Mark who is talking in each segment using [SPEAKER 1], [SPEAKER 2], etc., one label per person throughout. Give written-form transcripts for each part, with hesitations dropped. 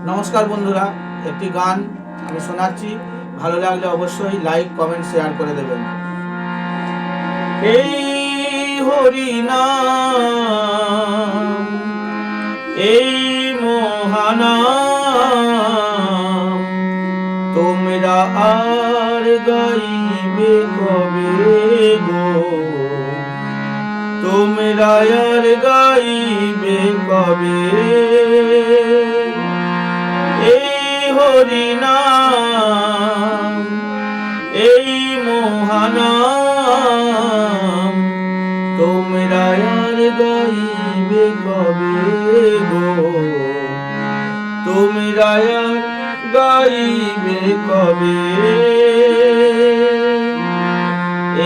[SPEAKER 1] নমস্কার বন্ধুরা, একটি গান আমি শোনাচ্ছি। ভালো লাগলে অবশ্যই লাইক, কমেন্ট, শেয়ার করে দেবেন। এই হরি নাম, এই মহানাম, তোমরা আর গাইবে কবে গো, তোমরা আর গাইবে কবে? হরি নাম, এই মহানাম, তোমরা আর গাইবে কবে গো, তোমরা আর গাইবে কবে?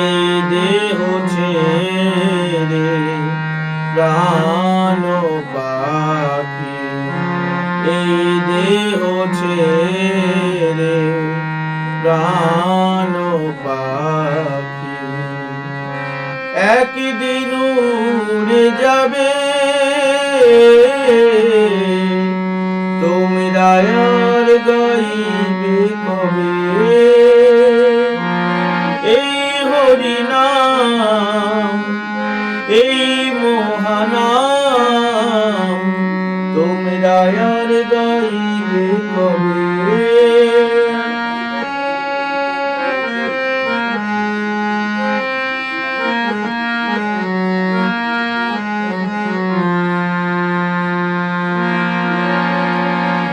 [SPEAKER 1] এই দেহ ছেড়ে প্রাণ পাখি, এই দেহ ছেড়ে প্রাণ পাখি, একদিন উড়ে যাবে, তোমরা আর গাইবে কবে? এই হরি নাম, এই মহানাম, তোমরা আর গাইবে কবে?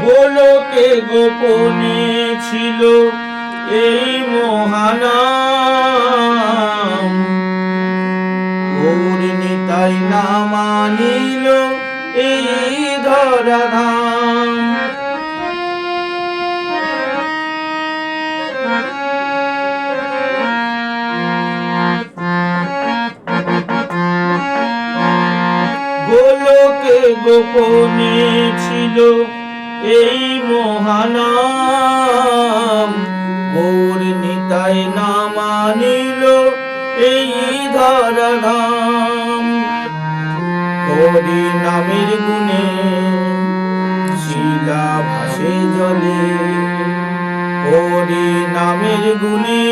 [SPEAKER 1] গোলকে গোপনে ছিল এই মহানাম, গৌর নিতাই না মানিল এই ধরাধাম। গোলকে গোপনে ছিল এই মহানাম, গৌর নিতাই না মানিল এই ধরাধাম। হরি নামের গুণে শিলা ভাসে জলে, হরি নামের গুণে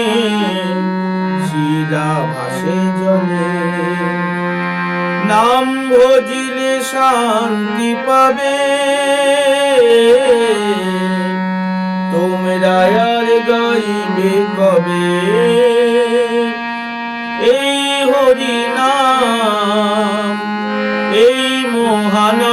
[SPEAKER 1] শিলা ভাসে জলে, নাম ভজিলে শান্তি পাবে, তোমরা আর গাইবে কবে? এই হরি নাম, এই মহানাম,